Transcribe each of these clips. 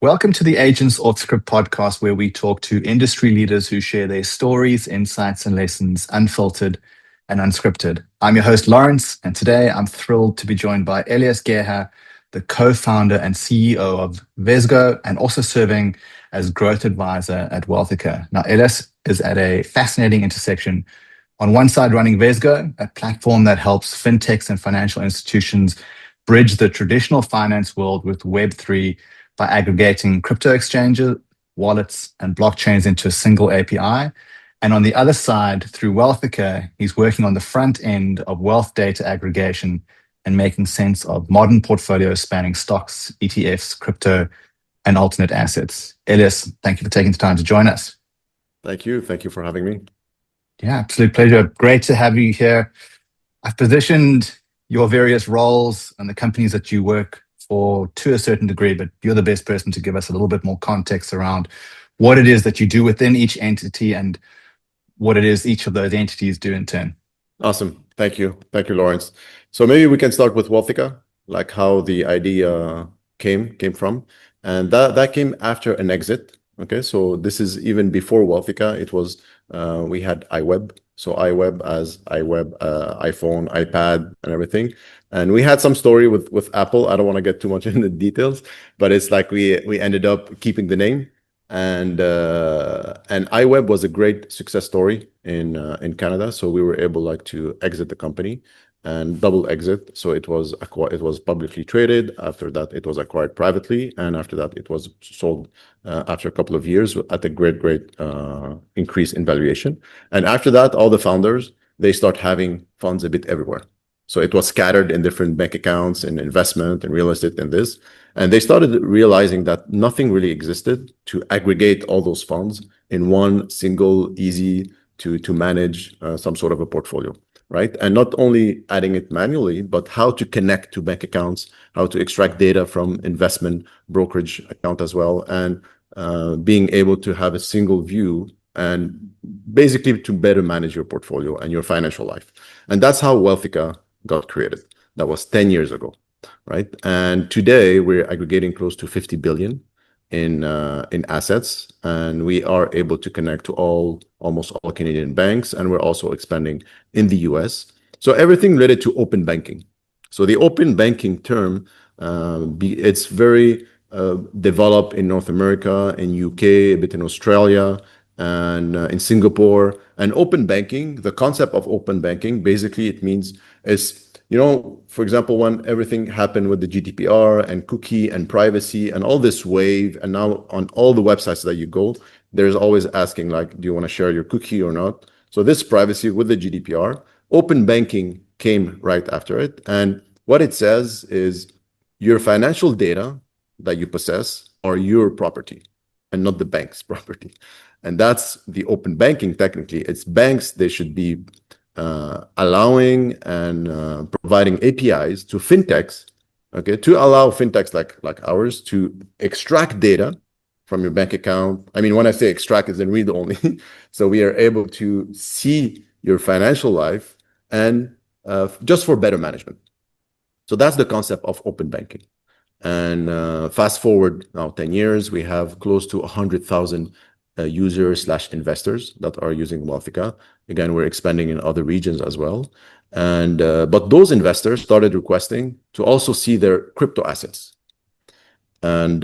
Welcome to the Aegance Offscript Podcast, where we talk to industry leaders who share their stories, insights, and lessons unfiltered and unscripted. I'm your host, Lawrence, and today I'm thrilled to be joined by Elias Geha, the co-founder and CEO of Vezgo, and also serving as growth advisor at Wealthica. Now, Elias is at a fascinating intersection. On one side, running Vezgo, a platform that helps fintechs and financial institutions bridge the traditional finance world with Web3 by aggregating crypto exchanges, wallets, and blockchains into a single API. And on the other side, through Wealthica, he's working on the front end of wealth data aggregation and making sense of modern portfolios spanning stocks, ETFs, crypto, and alternate assets. Elias, thank you for taking the time to join us. Thank you. Thank you for having me. Yeah, absolute pleasure. Great to have you here. I've positioned your various roles and the companies that you work for to a certain degree, but you're the best person to give us a little bit more context around what it is that you do within each entity and what it is each of those entities do in turn. Awesome. Thank you. Thank you, Lawrence. So maybe we can start with Wealthica, like how the idea came from. And that came after an exit. Okay, so this is even before Wealthica. It was, we had iWeb. So iWeb as iWeb, iPhone, iPad, and everything. And we had some story with Apple. I don't want to get too much into the details, but it's like we ended up keeping the name. And iWeb was a great success story in Canada. So we were able to exit the company and double exit. So it was publicly traded. After that, it was acquired privately, and after that, it was sold after a couple of years at a great increase in valuation. And after that, all the founders, they start having funds a bit everywhere. So it was scattered in different bank accounts and investment and real estate and this. And they started realizing that nothing really existed to aggregate all those funds in one single, easy to manage some sort of a portfolio, right? And not only adding it manually, but how to connect to bank accounts, how to extract data from investment brokerage account as well, and being able to have a single view and basically to better manage your portfolio and your financial life. And that's how Wealthica got created. That was 10 years ago, right? And today we're aggregating close to 50 billion in assets, and we are able to connect to almost all Canadian banks, and we're also expanding in the US. So everything related to open banking. So the open banking term, it's very developed in North America, in UK, a bit in Australia, and in Singapore. And open banking, the concept of open banking, basically it means is, for example, when everything happened with the GDPR and cookie and privacy and all this wave, and now on all the websites that you go, there's always asking do you want to share your cookie or not? So this privacy with the GDPR, open banking came right after it. And what it says is your financial data that you possess are your property and not the bank's property. And that's the open banking. Technically, it's banks, they should be allowing and providing APIs to fintechs, okay, to allow fintechs like ours to extract data from your bank account. I mean, when I say extract, it's in read only. So we are able to see your financial life and just for better management. So that's the concept of open banking. And fast forward now 10 years, we have close to 100,000 users/investors that are using Wealthica. Again, we're expanding in other regions as well. And but those investors started requesting to also see their crypto assets. And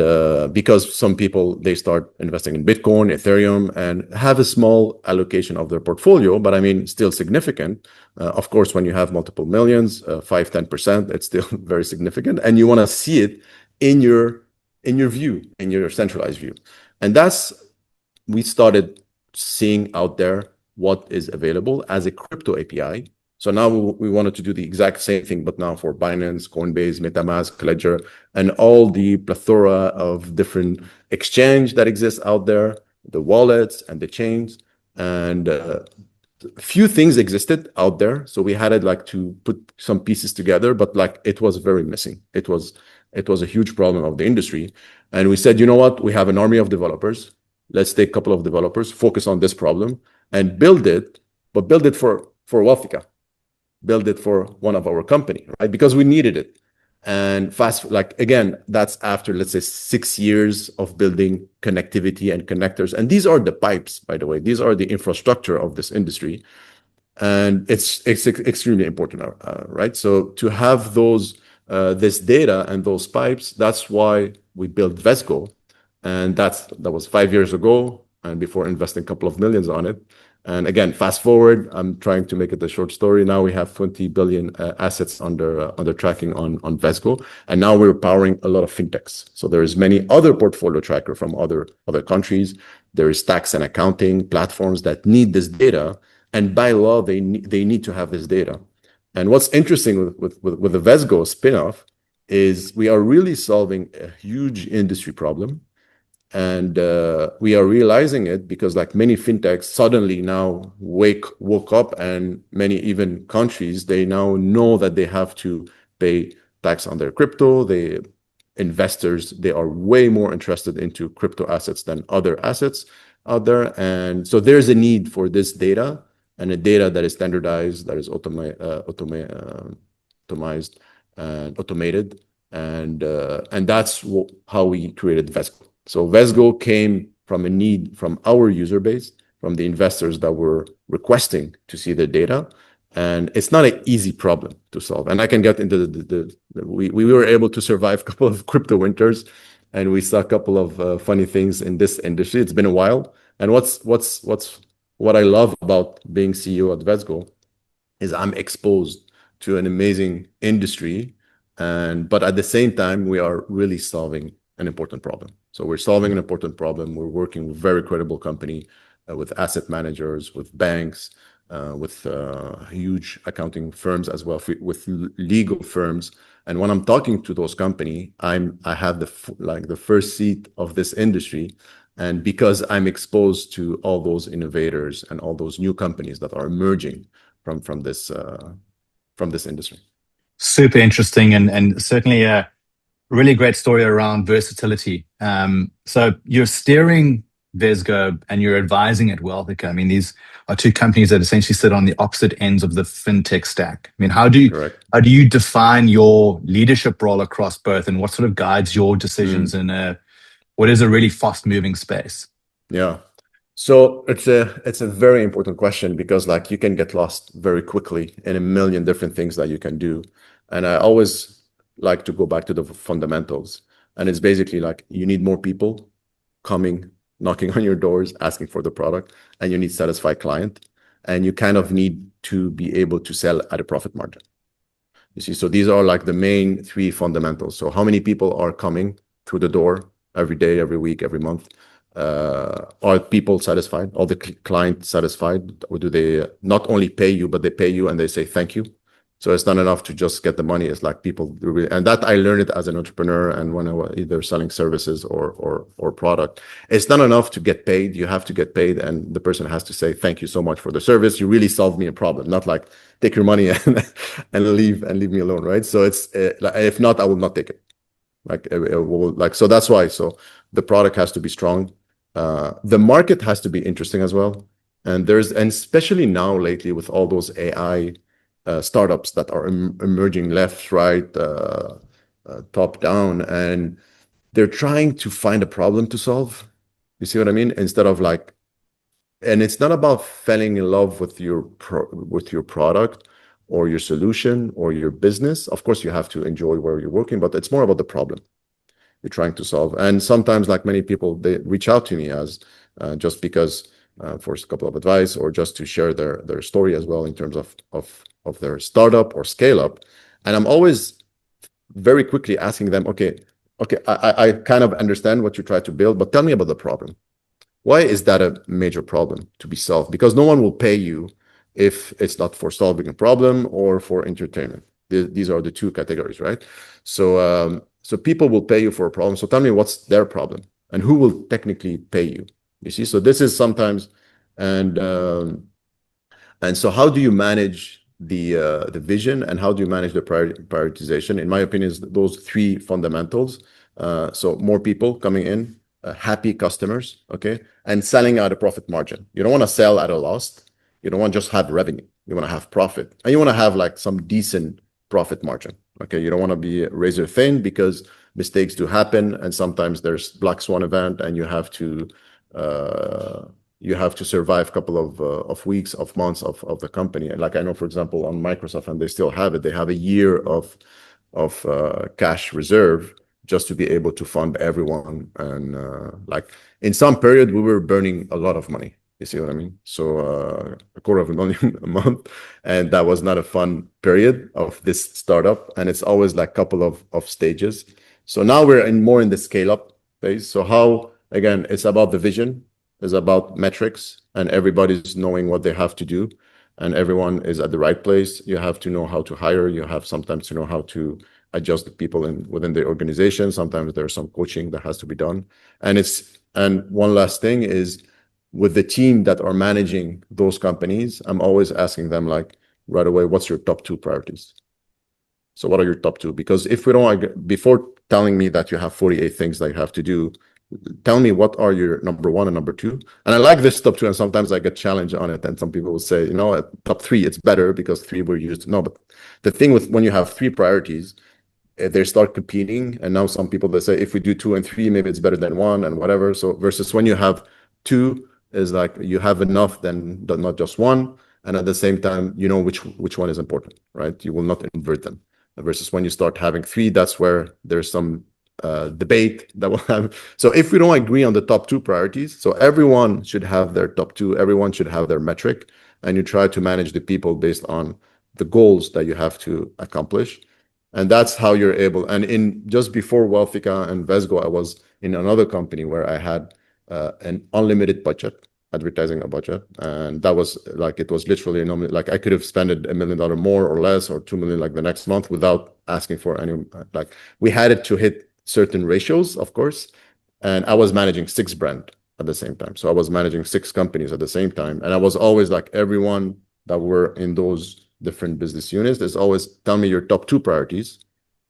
because some people, they start investing in Bitcoin, Ethereum, and have a small allocation of their portfolio, but I mean, still significant. Of course, when you have multiple millions, 5-10%, it's still very significant. And you want to see it in your view, in your centralized view. And we started seeing out there what is available as a crypto API. So now we wanted to do the exact same thing, but now for Binance, Coinbase, MetaMask, Ledger, and all the plethora of different exchange that exists out there, the wallets and the chains. And few things existed out there. So we had to put some pieces together, but it was very missing. It was a huge problem of the industry. And we said, you know what? We have an army of developers. Let's take a couple of developers, focus on this problem and build it, but build it for Wealthica. Build it for one of our company, right? Because we needed it. And like, again, that's after, let's say, 6 years of building connectivity and connectors. And these are the pipes, by the way. These are the infrastructure of this industry. And it's extremely important, right? So to have this data and those pipes, that's why we built Vezgo. And that was 5 years ago, and before investing a couple of millions on it. And again, fast forward, I'm trying to make it a short story. Now we have 20 billion assets under tracking on Vezgo, and now we're powering a lot of fintechs. So there is many other portfolio tracker from other countries. There is tax and accounting platforms that need this data, and by law they need to have this data. And what's interesting with the Vezgo spinoff is we are really solving a huge industry problem. And we are realizing it because, like, many fintechs suddenly now woke up, and many even countries, they now know that they have to pay tax on their crypto. Investors, they are way more interested into crypto assets than other assets out there. And so there's a need for this data, and a data that is standardized, that is automized and automated. And that's how we created Vezgo. So Vezgo came from a need from our user base, from the investors that were requesting to see the data. And it's not an easy problem to solve. And I can get into we were able to survive a couple of crypto winters, and we saw a couple of funny things in this industry. It's been a while. And what I love about being CEO at Vezgo is I'm exposed to an amazing industry, but at the same time, we are really solving an important problem. So we're solving an important problem. We're working with very credible company, with asset managers, with banks, with huge accounting firms as well, with legal firms. And when I'm talking to those companies, I have the first seat of this industry. And because I'm exposed to all those innovators and all those new companies that are emerging from this industry. Super interesting, and certainly a really great story around versatility. So you're steering Vezgo and you're advising at Wealthica. I mean, these are two companies that essentially sit on the opposite ends of the fintech stack. I mean, how do you define your leadership role across both, and what sort of guides your decisions in what is a really fast moving space? Yeah. So it's a very important question, because, like, you can get lost very quickly in a million different things that you can do. And I always like to go back to the fundamentals. And it's basically like, you need more people coming, knocking on your doors, asking for the product, and you need satisfied client. And you kind of need to be able to sell at a profit margin. You see, so these are like the main three fundamentals. So how many people are coming through the door every day, every week, every month? Are people satisfied? Are the client satisfied? Or do they not only pay you, but they pay you and they say thank you? So it's not enough to just get the money. It's like people really, and that I learned it as an entrepreneur, and when I was either selling services or product. It's not enough to get paid. You have to get paid, and the person has to say thank you so much for the service. You really solved me a problem. Not like take your money and leave me alone, right? So it's if not, I will not take it. So that's why. So the product has to be strong. The market has to be interesting as well. And especially now lately with all those AI startups that are emerging left, right, top down, and they're trying to find a problem to solve. You see what I mean? Instead of like, and it's not about falling in love with your product or your solution or your business. Of course, you have to enjoy where you're working, but it's more about the problem you're trying to solve. And sometimes, like many people, they reach out to me as just because for a couple of advice, or just to share their story as well in terms of their startup or scale up. And I'm always very quickly asking them, okay, I kind of understand what you try to build, but tell me about the problem. Why is that a major problem to be solved? Because no one will pay you if it's not for solving a problem or for entertainment. These are the two categories, right? So people will pay you for a problem. So tell me what's their problem and who will technically pay you. You see, so this is sometimes, and so how do you manage the vision, and how do you manage the prioritization? In my opinion, is those three fundamentals. So more people coming in, happy customers, okay, and selling at a profit margin. You don't want to sell at a loss. You don't want to just have revenue. You want to have profit, and you want to have like some decent profit margin. Okay, you don't want to be razor thin because mistakes do happen, and sometimes there's black swan event, and you have to survive a couple of weeks, of months of the company. Like I know, for example, on Microsoft, and they still have it. They have a year of cash reserve just to be able to fund everyone. And like in some period, we were burning a lot of money. You see what I mean? So $250,000 a month, and that was not a fun period of this startup. And it's always like a couple of stages. So now we're more in the scale up phase. So how, again, it's about the vision, it's about metrics, and everybody's knowing what they have to do, and everyone is at the right place. You have to know how to hire. You have sometimes to know how to adjust the people within the organization. Sometimes there's some coaching that has to be done. And one last thing is, with the team that are managing those companies, I'm always asking them, like, right away, what's your top 2 priorities? So what are your top 2? Because if we don't, before telling me that you have 48 things that you have to do, tell me what are your number 1 and number 2. And I like this top 2, and sometimes I get challenged on it, and some people will say, at top 3 it's better because 3 were used. No, but the thing with when you have 3 priorities, they start competing, and now some people, they say, if we do 2 and 3, maybe it's better than 1 and whatever. So versus when you have 2, is like you have enough, then not just 1, and at the same time which one is important, right? You will not invert them. Versus when you start having 3, that's where there's some debate that will have. So if we don't agree on the top 2 priorities, so everyone should have their top 2, everyone should have their metric, and you try to manage the people based on the goals that you have to accomplish. And that's how you're able. And in just before Wealthica and Vezgo, I was in another company where I had an unlimited budget, advertising a budget, and that was like, it was literally like I could have spent $1 million more or less, or 2 million like the next month, without asking for any. Like, we had it to hit certain ratios, of course, and I was managing 6 brands at the same time. So I was managing 6 companies at the same time, and I was always like, everyone that were in those different business units, there's always, tell me your top 2 priorities.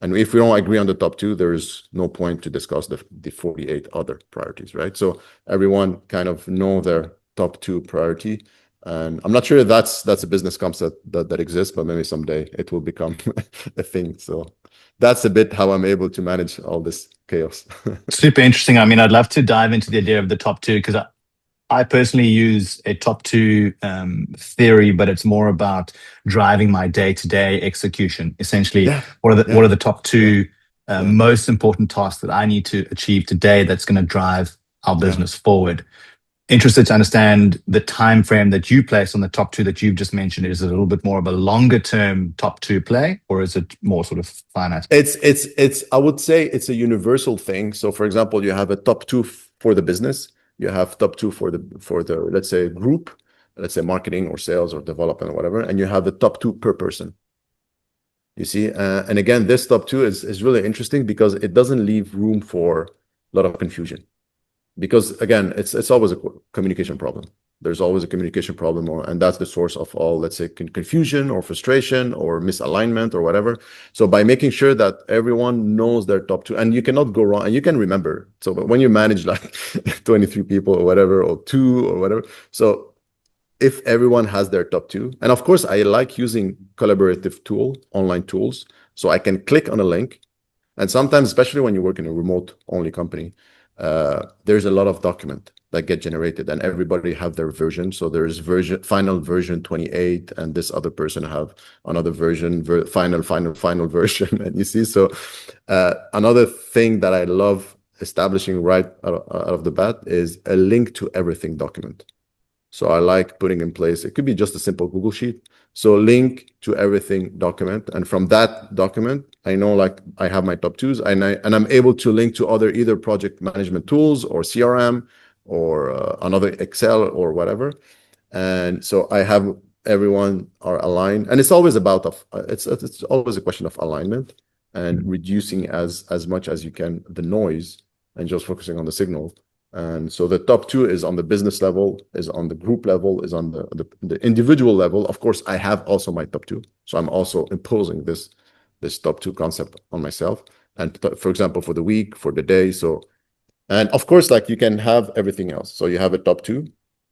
And if we don't agree on the top 2, there's no point to discuss the 48 other priorities, right? So everyone kind of know their top 2 priority. And I'm not sure if that's a business concept that exists, but maybe someday it will become a thing. So that's a bit how I'm able to manage all this chaos. Super interesting. I mean, I'd love to dive into the idea of the top 2, because I personally use a top 2 theory, but it's more about driving my day-to-day execution. Essentially, what are the top 2 most important tasks that I need to achieve today that's going to drive our business forward? Interested to understand the time frame that you place on the top 2 that you've just mentioned. Is it a little bit more of a longer term top 2 play, or is it more sort of finite? It's I would say it's a universal thing. So for example, you have a top 2 for the business, you have top 2 for the let's say group, let's say marketing or sales or development or whatever, and you have the top 2 per person. You see, and again, this top 2 is really interesting because it doesn't leave room for a lot of confusion. Because again, it's always a communication problem. There's always a communication problem, and that's the source of all, let's say, confusion or frustration or misalignment or whatever. So by making sure that everyone knows their top 2, and you cannot go wrong, and you can remember. So when you manage like 23 people or whatever, or 2 or whatever, so if everyone has their top 2, and of course I like using collaborative online tools, so I can click on a link, and sometimes, especially when you work in a remote only company, there's a lot of document that get generated, and everybody have their version. So there's final version 28, and this other person have another version, final version. And you see, so another thing that I love establishing right out of the bat is a link to everything document. So I like putting in place, it could be just a simple Google Sheet. So link to everything document. And from that document, I know like I have my top 2s, and I'm able to link to other either project management tools or CRM or another Excel or whatever. And so I have everyone are aligned. And it's always about, it's always a question of alignment and reducing as much as you can the noise and just focusing on the signal. And so the top 2 is on the business level, is on the group level, is on the individual level. Of course, I have also my top 2. So I'm also imposing this top 2 concept on myself. And for example, for the week, for the day. So, and of course, like you can have everything else. So you have a top 2.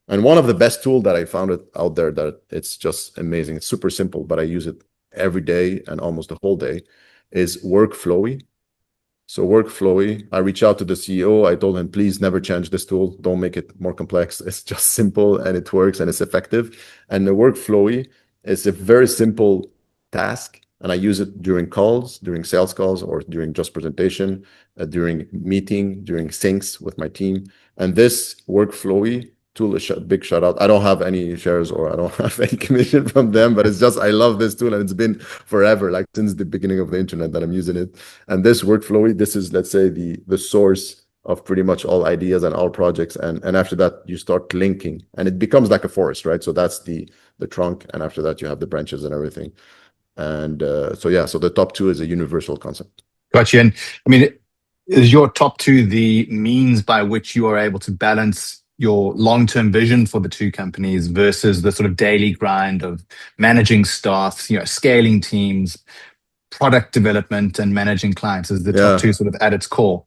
And one of the best tool that I found out there that it's just amazing. It's super simple, but I use it every day and almost the whole day, is workflowy. So workflowy, I reach out to the CEO. I told him, please never change this tool. Don't make it more complex. It's just simple and it works and it's effective. And the workflowy is a very simple task. And I use it during calls, during sales calls, or during just presentation, during meeting, during syncs with my team. And this workflowy tool is big shout out. I don't have any shares or I don't have any commission from them, but it's just, I love this tool and it's been forever, like since the beginning of the internet that I'm using it. And this workflowy, this is, let's say, the source of pretty much all ideas and all projects. And after that, you start linking and it becomes like a forest, right? So that's the trunk. And after that, you have the branches and everything. And so the top two is a universal concept. Gotcha. And I mean, is your top two the means by which you are able to balance your long-term vision for the two companies versus the sort of daily grind of managing staff, scaling teams, product development, and managing clients? Is the top two sort of at its core?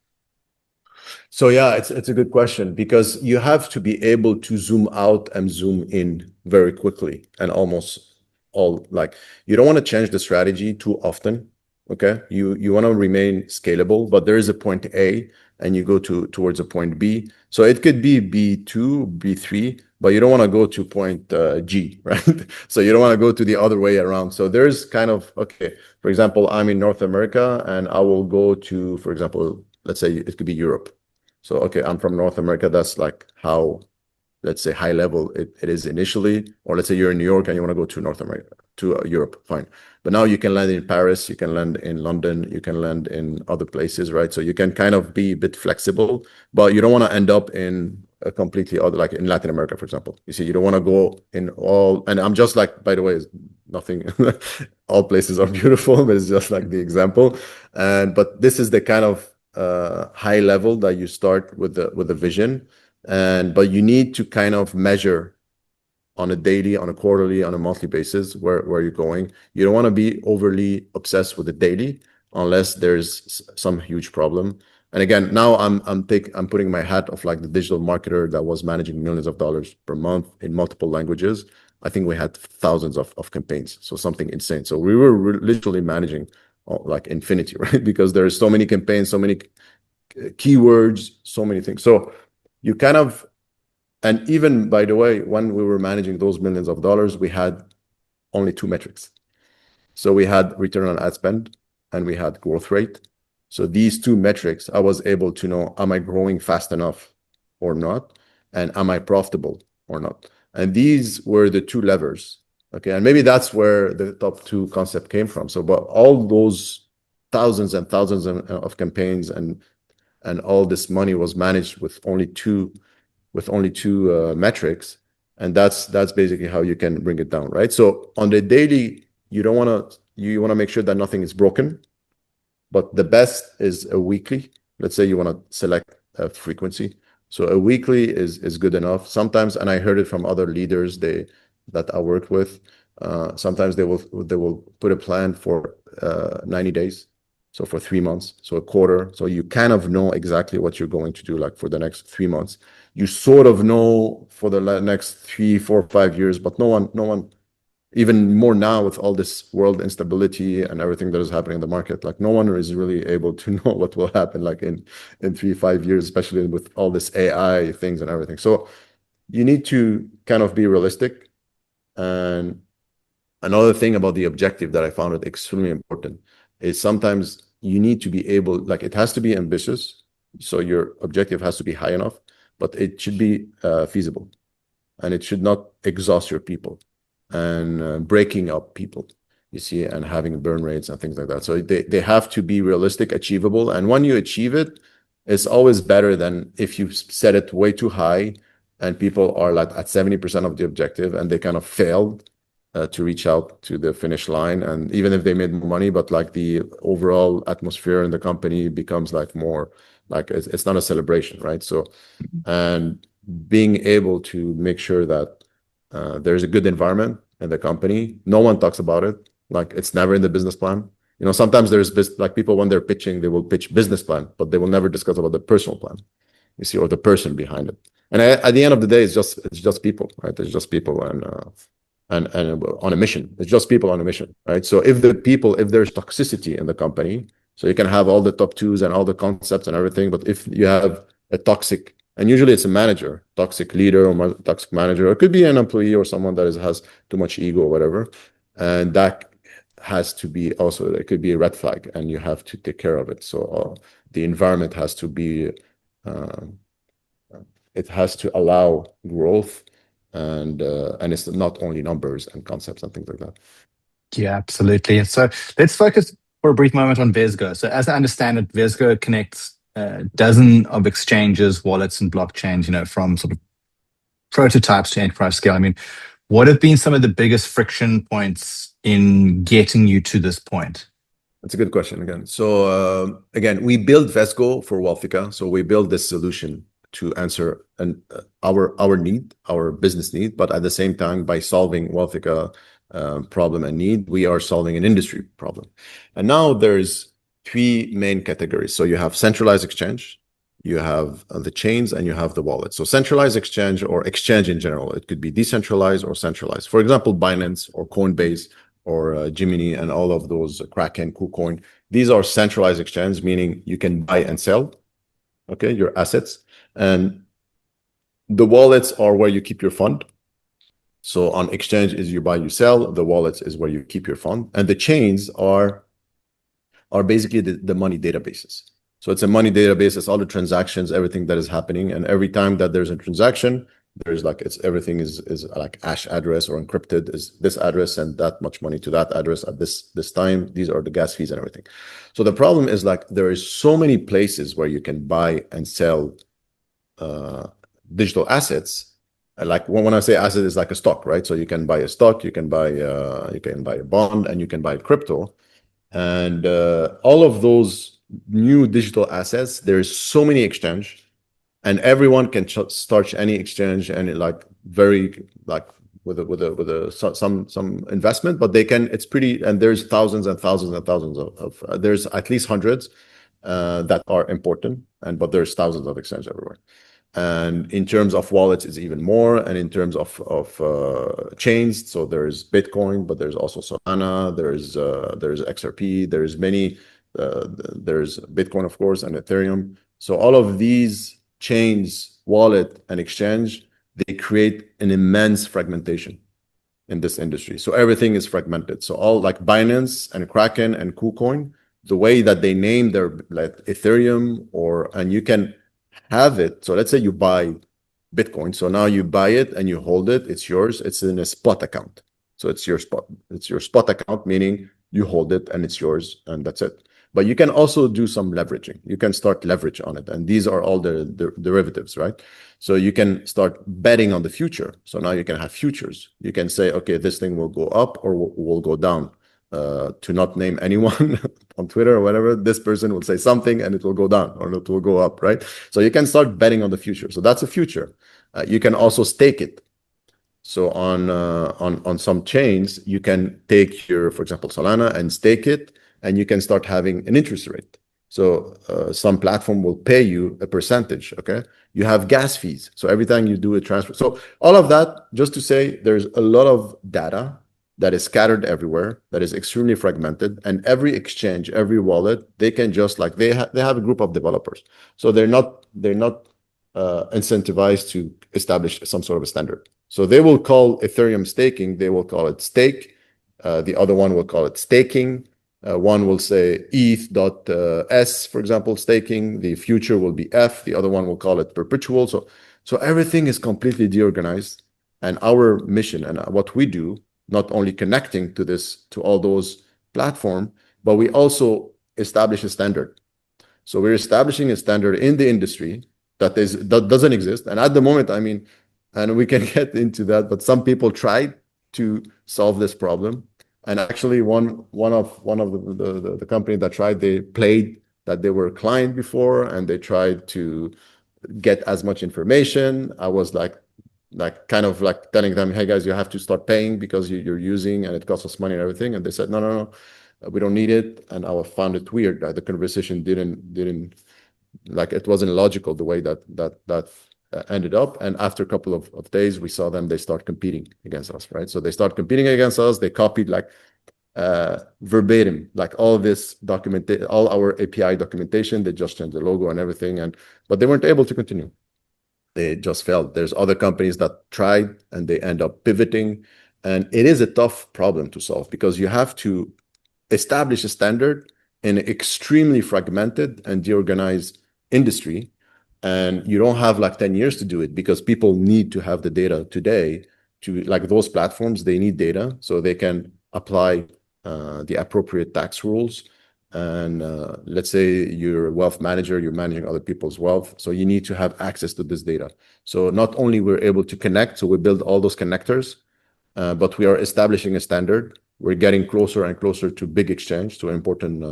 So it's a good question, because you have to be able to zoom out and zoom in very quickly, and almost you don't want to change the strategy too often. Okay, you want to remain scalable, but there is a point A and you go towards a point B. So it could be B2, B3, but you don't want to go to point G, right? So you don't want to go to the other way around. So there's kind of, okay, for example, I'm in North America and I will go to, for example, let's say it could be Europe. So, okay, I'm from North America. That's like how, let's say, high level it is initially. Or let's say you're in New York and you want to go to North America, to Europe, fine. But now you can land in Paris, you can land in London, you can land in other places, right? So you can kind of be a bit flexible, but you don't want to end up in a completely other, like in Latin America, for example. You see, you don't want to go in all, and I'm just like, by the way, nothing, all places are beautiful, but it's just like the example. But this is the kind of high level that you start with the vision. But you need to kind of measure on a daily, on a quarterly, on a monthly basis where you're going. You don't want to be overly obsessed with the daily unless there's some huge problem. And again, now I'm putting my hat of like the digital marketer that was managing millions of dollars per month in multiple languages. I think we had thousands of campaigns, so something insane. So we were literally managing like infinity, right? Because there are so many campaigns, so many keywords, so many things. So you kind of, and even, by the way, when we were managing those millions of dollars, we had only two metrics. So we had return on ad spend and we had growth rate. So these two metrics, I was able to know, am I growing fast enough or not? And am I profitable or not? And these were the two levers. Okay. And maybe that's where the top two concept came from. So, but all those thousands and thousands of campaigns and all this money was managed with only two metrics, and that's basically how you can bring it down, right? So on the daily, you want to make sure that nothing is broken, but the best is a weekly. Let's say you want to select a frequency, so a weekly is good enough sometimes. And I heard it from other leaders that I work with. Sometimes they will put a plan for 90 days. So for 3 months, so a quarter. So you kind of know exactly what you're going to do, like for the next 3 months. You sort of know for the next 3, 4, 5 years, but no one, even more now with all this world instability and everything that is happening in the market, like no one is really able to know what will happen like in 3, 5 years, especially with all this AI things and everything. So you need to kind of be realistic. And another thing about the objective that I found it extremely important is sometimes you need to be able, like it has to be ambitious. So your objective has to be high enough, but it should be feasible, and it should not exhaust your people and breaking up people, you see, and having burn rates and things like that. So they have to be realistic, achievable. And when you achieve it, it's always better than if you set it way too high and people are like at 70% of the objective and they kind of failed to reach out to the finish line. And even if they made more money, but like the overall atmosphere in the company becomes like more like it's not a celebration, right? So, and being able to make sure that there's a good environment in the company. No one talks about it. Like it's never in the business plan. You know, sometimes there's like people when they're pitching, they will pitch business plan, but they will never discuss about the personal plan, you see, or the person behind it. And at the end of the day, it's just people, right? It's just people. And and on a mission. It's just people on a mission, right? So if there's toxicity in the company, so you can have all the top twos and all the concepts and everything, but if you have a toxic, and usually it's a manager, toxic leader or toxic manager, or it could be an employee or someone that has too much ego or whatever, and that has to be also, it could be a red flag, and you have to take care of it. So the environment has to be, it has to allow growth, and it's not only numbers and concepts and things like that. Yeah, absolutely. So let's focus for a brief moment on Vezgo. So as I understand it, Vezgo connects a dozen of exchanges, wallets, and blockchains, from sort of prototypes to enterprise scale. I mean, what have been some of the biggest friction points in getting you to this point? That's a good question again. So again, we built Vezgo for Wealthica. So we built this solution to answer our need, our business need, but at the same time, by solving Wealthica problem and need, we are solving an industry problem. And now there's three main categories. So you have centralized exchange, you have the chains, and you have the wallet. So centralized exchange, or exchange in general, it could be decentralized or centralized. For example, Binance or Coinbase or Gemini and all of those, Kraken, KuCoin, these are centralized exchanges, meaning you can buy and sell, okay, your assets. And the wallets are where you keep your fund. So on exchange is you buy, you sell. The wallets is where you keep your fund. And the chains are basically the money databases. So it's a money database. It's all the transactions, everything that is happening. And every time that there's a transaction, there's like, everything is like hash address or encrypted, is this address and that much money to that address at this time. These are the gas fees and everything. So the problem is, like, there is so many places where you can buy and sell digital assets. Like when I say asset, is like a stock, right? So you can buy a stock, you can buy a bond, and you can buy crypto. And all of those new digital assets, there's so many exchange, and everyone can start any exchange, and very with some investment, but they can, it's pretty, and there's thousands and thousands and thousands of there's at least hundreds that are important, but there's thousands of exchanges everywhere. And in terms of wallets, it's even more. And in terms of chains, so there's Bitcoin, but there's also Solana, there's XRP, there's many, there's Bitcoin, of course, and Ethereum. So all of these chains, wallet, and exchange, they create an immense fragmentation in this industry. So everything is fragmented. So all, like Binance and Kraken and KuCoin, the way that they name their, like, Ethereum, and you can have it. So let's say you buy Bitcoin. So now you buy it and you hold it. It's yours. It's in a spot account. So it's your spot account, meaning you hold it and it's yours, and that's it. But you can also do some leveraging. You can start leverage on it. And these are all the derivatives, right? So you can start betting on the future. So now you can have futures. You can say, okay, this thing will go up or will go down. To not name anyone on Twitter or whatever, this person will say something and it will go down or it will go up, right? So you can start betting on the future. So that's a future. You can also stake it. So on some chains, you can take your, for example, Solana, and stake it, and you can start having an interest rate. So some platform will pay you a percentage, okay? You have gas fees. So every time you do a transfer. So all of that, just to say, there's a lot of data that is scattered everywhere, that is extremely fragmented, and every exchange, every wallet, they can just, like, they have a group of developers, so they're not incentivized to establish some sort of a standard. So they will call Ethereum staking, they will call it stake. The other one will call it staking. One will say ETH.S, for example, staking. The future will be F. The other one will call it perpetual. So everything is completely deorganized, and our mission and what we do, not only connecting to all those platforms, but we also establish a standard. So we're establishing a standard in the industry that doesn't exist. And at the moment, I mean, and we can get into that, but some people tried to solve this problem. And actually, one of the company that tried, they played that they were a client before, and they tried to get as much information. I was like kind of like telling them, hey guys, you have to start paying because you're using, and it costs us money and everything. And they said, no, we don't need it. And I found it weird that the conversation didn't, like, it wasn't logical the way that ended up. And after a couple of days, we saw them, they start competing against us, right? So they start competing against us. They copied like verbatim, like all this documentation, all our API documentation. They just changed the logo and everything, but they weren't able to continue. They just failed. There's other companies that tried and they end up pivoting. And it is a tough problem to solve because you have to establish a standard in an extremely fragmented and deorganized industry. And you don't have like 10 years to do it because people need to have the data today. To like those platforms, they need data so they can apply the appropriate tax rules. And let's say you're a wealth manager, you're managing other people's wealth. So you need to have access to this data. So not only we're able to connect, so we build all those connectors, but we are establishing a standard. We're getting closer and closer to big exchange, to important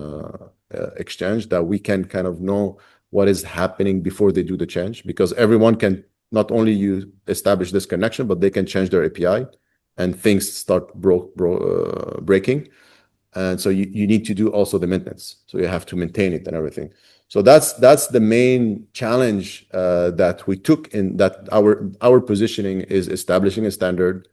exchange that we can kind of know what is happening before they do the change, because everyone can not only establish this connection, but they can change their API and things start breaking. And so you need to do also the maintenance. So you have to maintain it and everything. So that's the main challenge that we took in that our positioning is establishing a standard.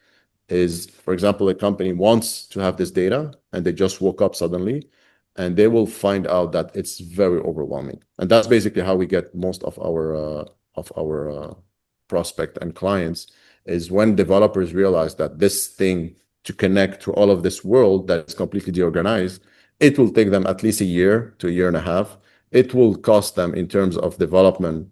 Is, for example, a company wants to have this data and they just woke up suddenly and they will find out that it's very overwhelming. And that's basically how we get most of our prospect and clients, is when developers realize that this thing to connect to all of this world that is completely deorganized, it will take them at least a year to a year and a half. It will cost them in terms of development,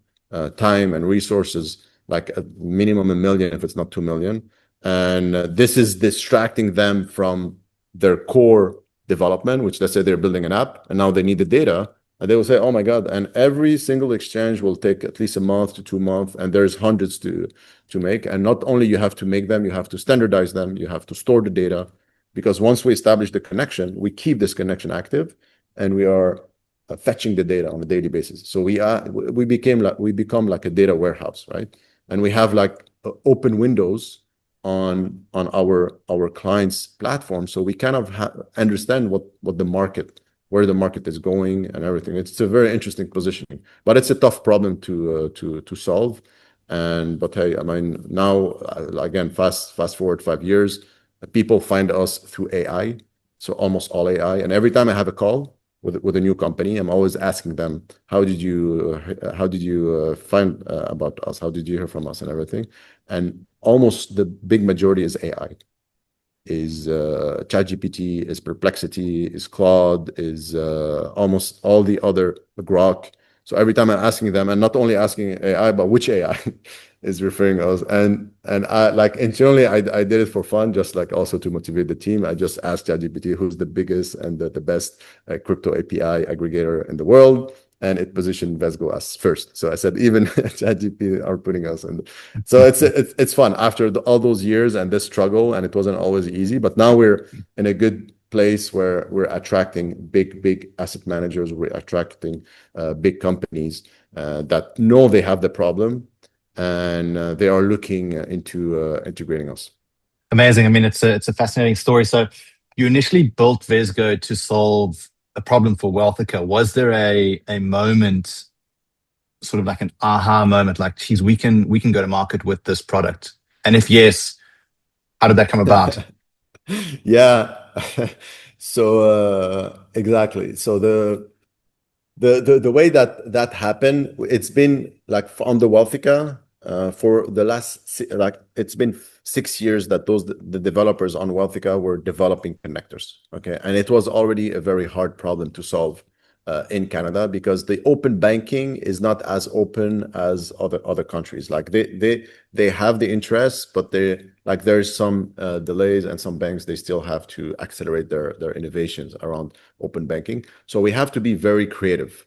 time and resources, like a minimum $1 million, if it's not 2 million. And this is distracting them from their core development, which let's say they're building an app and now they need the data. And they will say, oh my God, and every single exchange will take at least a month to 2 months. And there's hundreds to make. And not only you have to make them, you have to standardize them, you have to store the data. Because once we establish the connection, we keep this connection active and we are fetching the data on a daily basis. So we become like a data warehouse, right? And we have like open windows on our clients' platform, so we kind of understand where the market is going and everything. It's a very interesting positioning, but it's a tough problem to solve. But hey, I mean, now again, fast forward 5 years, people find us through AI, so almost all AI. And every time I have a call with a new company, I'm always asking them, how did you find about us? How did you hear from us and everything? And almost the big majority is AI, is ChatGPT, is Perplexity, is Claude, is almost all the other Grok. So every time I'm asking them, and not only asking AI, but which AI is referring us. And I like internally, I did it for fun, just like also to motivate the team. I just asked ChatGPT who's the biggest and the best crypto API aggregator in the world. And it positioned Vezgo as first. So I said, even ChatGPT are putting us in. So it's fun after all those years and this struggle, and it wasn't always easy. But now we're in a good place where we're attracting big asset managers. We're attracting big companies that know they have the problem, and they are looking into integrating us. Amazing. I mean, it's a fascinating story. So you initially built Vezgo to solve a problem for Wealthica. Was there a moment, sort of like an aha moment, like, geez, we can go to market with this product? And if yes, how did that come about? Yeah. So exactly. So the way that happened, it's been like on the Wealthica for the last it's been 6 years that the developers on Wealthica were developing connectors. Okay, and it was already a very hard problem to solve in Canada, because the open banking is not as open as other countries. Like they have the interest, but there's some delays, and some banks, they still have to accelerate their innovations around open banking. So we have to be very creative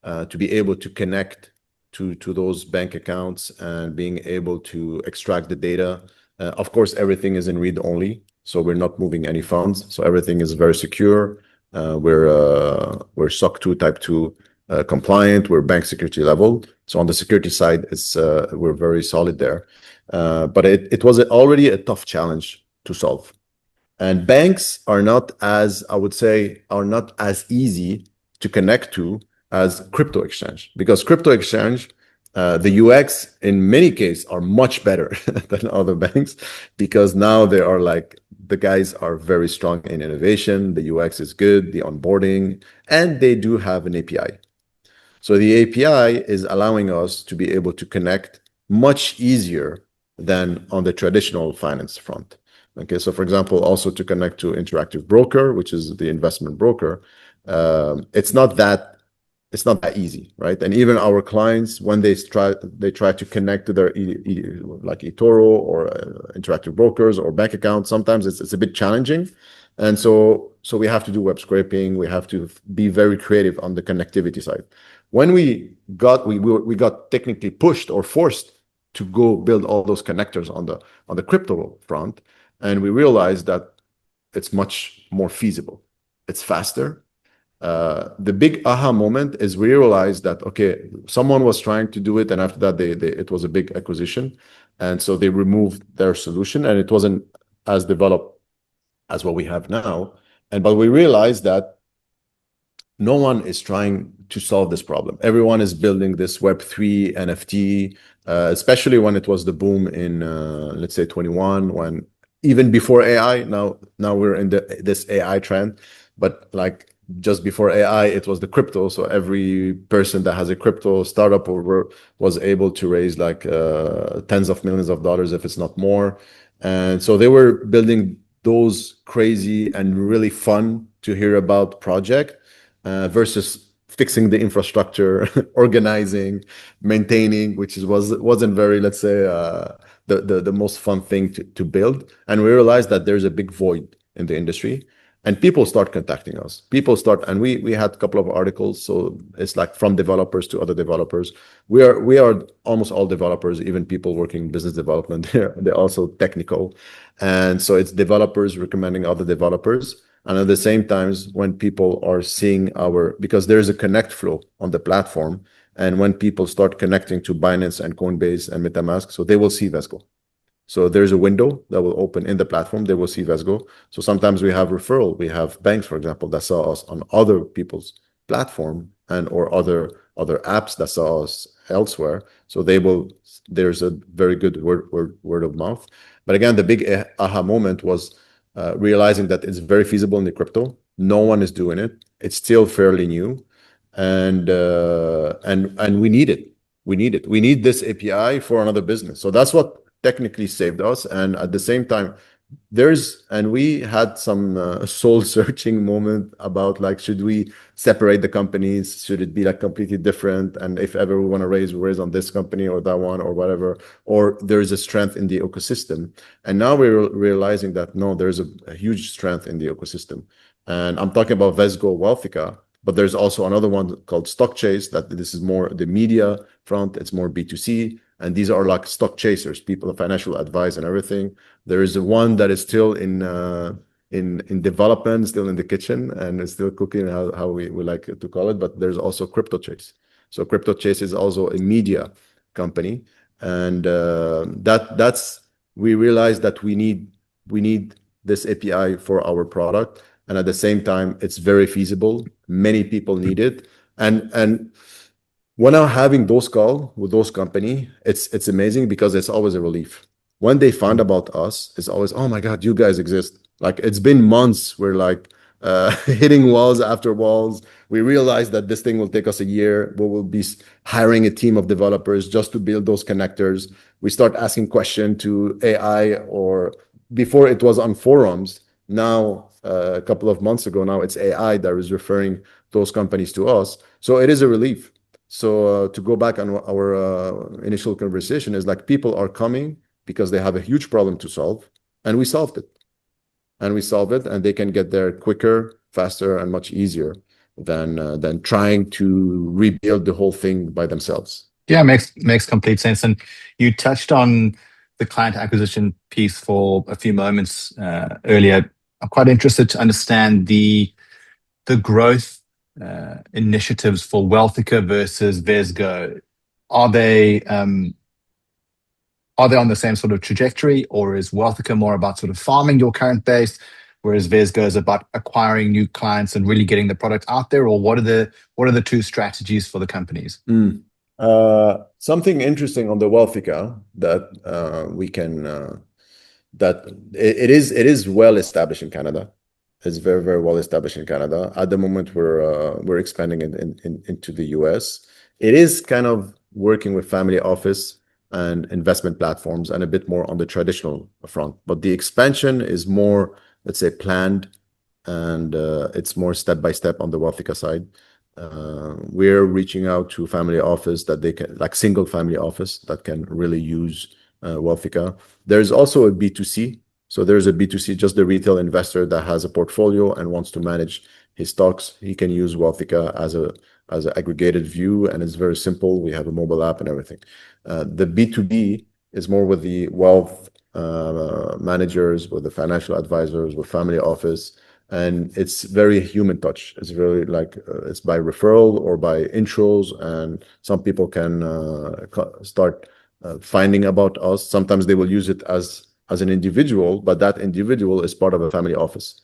to be able to connect to those bank accounts and being able to extract the data. Of course, everything is in read only, so we're not moving any funds. So everything is very secure. We're SOC 2 Type 2 compliant. We're bank security level. So on the security side, we're very solid there. But it was already a tough challenge to solve. And banks are not as, I would say, are not as easy to connect to as crypto exchange, because crypto exchange, The UX in many cases are much better than other banks because now they are like the guys are very strong in innovation. The UX is good, the onboarding, and they do have an API. So the API is allowing us to be able to connect much easier than on the traditional finance front. Okay, so for example, also to connect to Interactive Broker, which is the investment broker, it's not that easy, right? And even our clients, when they try to connect to their like eToro or Interactive Brokers or bank accounts, sometimes it's a bit challenging. And so we have to do web scraping. We have to be very creative on the connectivity side. When we got technically pushed or forced to go build all those connectors on the crypto front, and we realized that it's much more feasible. It's faster. The big aha moment is we realized that, okay, someone was trying to do it, and after that, it was a big acquisition. And so they removed their solution, and it wasn't as developed as what we have now. But we realized that no one is trying to solve this problem. Everyone is building this Web3 NFT, especially when it was the boom in, let's say, 21, when even before AI, now we're in this AI trend, but like just before AI, it was the crypto. So every person that has a crypto startup was able to raise like tens of millions of dollars, if it's not more. And so they were building those crazy and really fun to hear about project versus fixing the infrastructure, organizing, maintaining, which wasn't very, let's say, the most fun thing to build. And we realized that there's a big void in the industry. And people start contacting us. And we had a couple of articles. So it's like from developers to other developers. We are almost all developers, even people working in business development. They're also technical. And so it's developers recommending other developers. And at the same time, when people are seeing because there's a connect flow on the platform. And when people start connecting to Binance and Coinbase and MetaMask, so they will see Vezgo. So there's a window that will open in the platform. They will see Vezgo. So sometimes we have referral. We have banks, for example, that saw us on other people's platform or other apps that saw us elsewhere. So there's a very good word of mouth. But again, the big aha moment was realizing that it's very feasible in the crypto. No one is doing it. It's still fairly new. And we need it. We need this API for another business. So that's what technically saved us. And at the same time, we had some soul searching moment about like, should we separate the companies? Should it be like completely different? And if ever we want to raise on this company or that one or whatever, or there is a strength in the ecosystem. And now we're realizing that no, there's a huge strength in the ecosystem. And I'm talking about Vezgo Wealthica, but there's also another one called Stockchase, that this is more the media front. It's more B2C. And these are like stock chasers, people, financial advice and everything. There is one that is still in development, still in the kitchen, and is still cooking, how we like to call it. But there's also Crypto Chase. So Crypto Chase is also a media company, and we realized that we need this API for our product, and at the same time, it's very feasible. Many people need it, and when I'm having those calls with those companies, it's amazing because it's always a relief. When they find about us, it's always, oh my God, you guys exist. Like it's been months. We're like hitting walls after walls. We realize that this thing will take us a year. We will be hiring a team of developers just to build those connectors. We start asking questions to AI, or before it was on forums. Now, a couple of months ago, now it's AI that is referring those companies to us. So it is a relief. So to go back on our initial conversation is like people are coming because they have a huge problem to solve, and we solved it. And they can get there quicker, faster, and much easier than trying to rebuild the whole thing by themselves. Yeah, makes complete sense. And you touched on the client acquisition piece for a few moments earlier. I'm quite interested to understand the growth initiatives for Wealthica versus Vezgo. Are they on the same sort of trajectory, or is Wealthica more about sort of farming your current base, whereas Vezgo is about acquiring new clients and really getting the product out there? Or what are the two strategies for the companies? Something interesting on the Wealthica that we can that it is well established in Canada. It's very, very well established in Canada. At the moment, we're expanding into the US. It is kind of working with family office and investment platforms and a bit more on the traditional front. But the expansion is more, let's say, planned, and it's more step by step on the Wealthica side. We're reaching out to family office that they can, like single family office that can really use Wealthica. There's also a B2C. So there's a B2C, just the retail investor that has a portfolio and wants to manage his stocks. He can use Wealthica as an aggregated view, and it's very simple. We have a mobile app and everything. The B2B is more with the wealth managers, with the financial advisors, with family office, and it's very human touch. It's very like it's by referral or by intros, and some people can start finding about us. Sometimes they will use it as an individual, but that individual is part of a family office,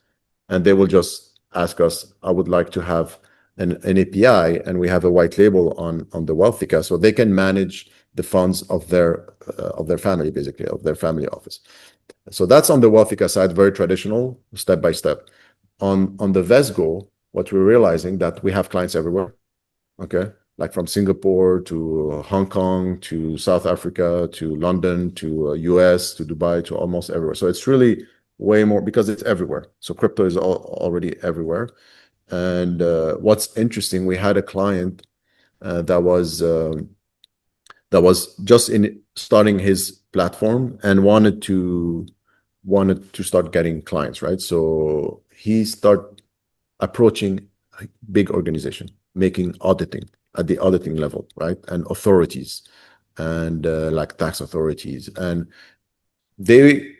and they will just ask us, I would like to have an API, and we have a white label on the Wealthica, so they can manage the funds of their family, basically, of their family office. So that's on the Wealthica side, very traditional, step by step. On the Vezgo, what we're realizing that we have clients everywhere, okay? Like from Singapore to Hong Kong to South Africa to London to US to Dubai to almost everywhere. So it's really way more because it's everywhere. So crypto is already everywhere. And what's interesting, we had a client that was just in starting his platform and wanted to start getting clients, right? So he started approaching a big organization, making auditing at the auditing level, right? And authorities and like tax authorities. And they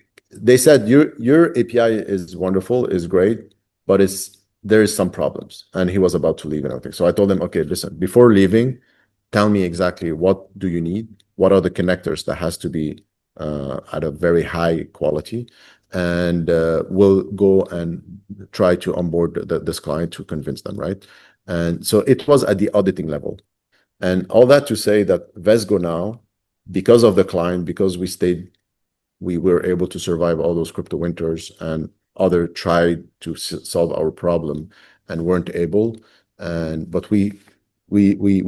said, your API is wonderful, is great, but there is some problems. And he was about to leave and everything. So I told him, okay, listen, before leaving, tell me exactly what do you need? What are the connectors that has to be at a very high quality? And we'll go and try to onboard this client to convince them, right? And so it was at the auditing level. And all that to say that Vezgo now, because of the client, because we were able to survive all those crypto winters, and other tried to solve our problem and weren't able. But we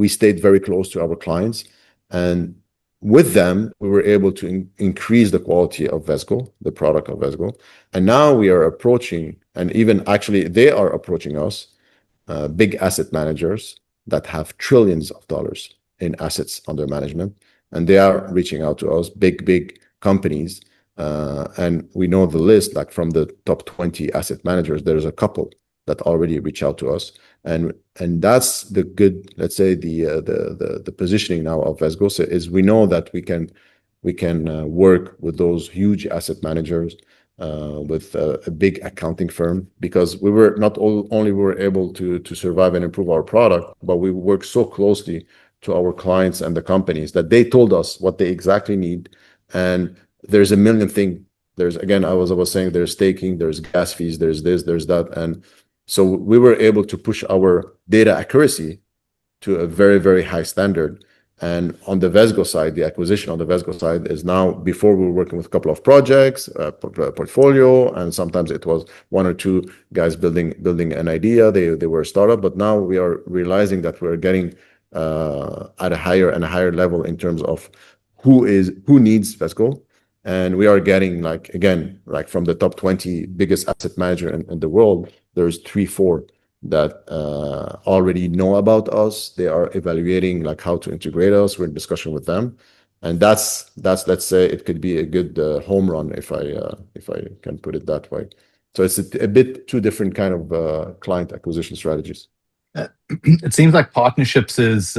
stayed very close to our clients, and with them, we were able to increase the quality of Vezgo, the product of Vezgo. And now we are approaching, and even actually they are approaching us, big asset managers that have trillions of dollars in assets under management. And they are reaching out to us, big companies. And we know the list, like from the top 20 asset managers, there's a couple that already reach out to us. And that's the good, let's say, the positioning now of Vezgo is we know that we can work with those huge asset managers, with a big accounting firm, because we were not only were able to survive and improve our product, but we work so closely to our clients and the companies that they told us what they exactly need. And there's a million things. There's, again, I was saying, there's staking, there's gas fees, there's this, there's that. And so we were able to push our data accuracy to a very, very high standard. And on the Vezgo side, the acquisition on the Vezgo side is now, before we were working with a couple of projects, portfolio, and sometimes it was one or two guys building an idea. They were a startup, but now we are realizing that we're getting at a higher and a higher level in terms of who needs Vezgo. And we are getting, like, again, like from the top 20 biggest asset manager in the world, there's 3-4 that already know about us. They are evaluating like how to integrate us. We're in discussion with them. And that's let's say it could be a good home run, if I can put it that way. So it's a bit two different kind of client acquisition strategies. It seems like partnerships is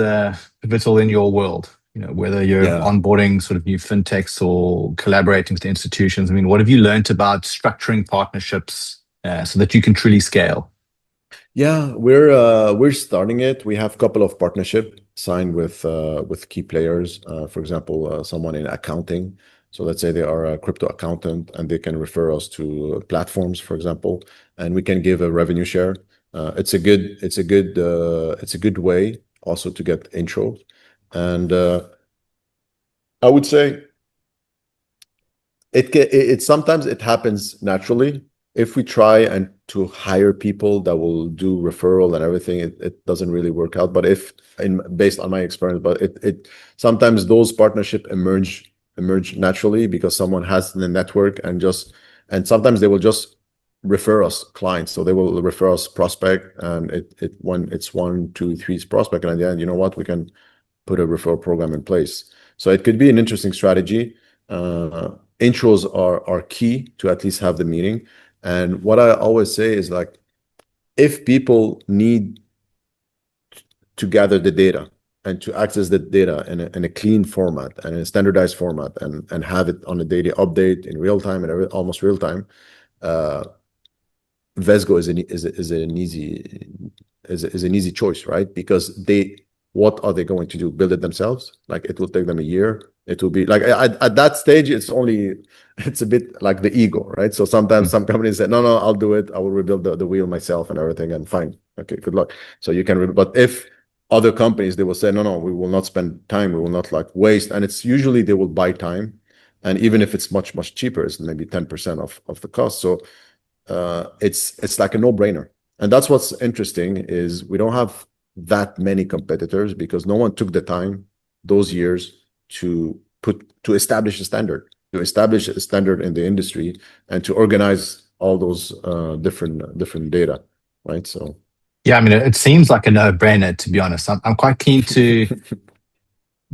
pivotal in your world. You know, whether you're onboarding sort of new fintechs or collaborating with institutions. I mean, what have you learned about structuring partnerships so that you can truly scale? Yeah, we're starting it. We have a couple of partnerships signed with key players. For example, someone in accounting. So let's say they are a crypto accountant and they can refer us to platforms, for example, and we can give a revenue share. It's a good way also to get intro. And I would say it sometimes it happens naturally. If we try and to hire people that will do referral and everything, it doesn't really work out. But based on my experience, but it sometimes those partnership emerge naturally because someone has the network and sometimes they will just refer us clients. So they will refer us prospect, and when it's 1, 2, 3 prospect, and at the end, you know what, we can put a referral program in place. So it could be an interesting strategy. Intros are key to at least have the meeting. And what I always say is, like, if people need to gather the data and to access the data in a clean format and in a standardized format and have it on a daily update in real time and almost real time, Vezgo is an easy choice, right? Because what are they going to do? Build it themselves? Like, it will take them a year. It will be like at that stage, it's a bit like the ego, right? So sometimes some companies say, no, I'll do it. I will rebuild the wheel myself and everything, and fine. Okay, good luck. So you can, but if other companies, they will say, no, we will not spend time. We will not like waste. And it's usually they will buy time. And even if it's much, much cheaper, it's maybe 10% of the cost. So it's like a no-brainer. And that's what's interesting is we don't have that many competitors because no one took the time those years to establish a standard, in the industry and to organize all those different data, right? So Yeah, I mean, it seems like a no-brainer, to be honest. I'm quite keen to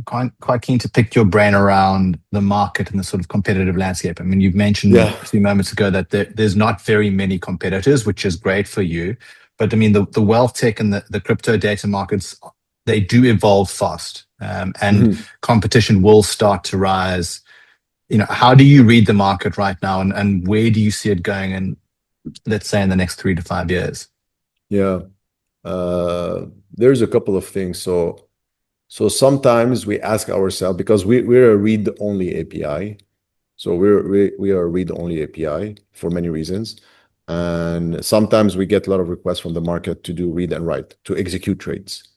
quite keen to pick your brain around the market and the sort of competitive landscape. I mean, you've mentioned yeah, a few moments ago that there's not very many competitors, which is great for you. But I mean, the wealth tech and the crypto data markets, they do evolve fast, and competition will start to rise. You know, how do you read the market right now, and where do you see it going in, let's say, in the next 3 to 5 years? yeah. There's a couple of things. So sometimes we ask ourselves, because we're a read-only API. So we are a read-only API for many reasons. And sometimes we get a lot of requests from the market to do read and write, to execute trades.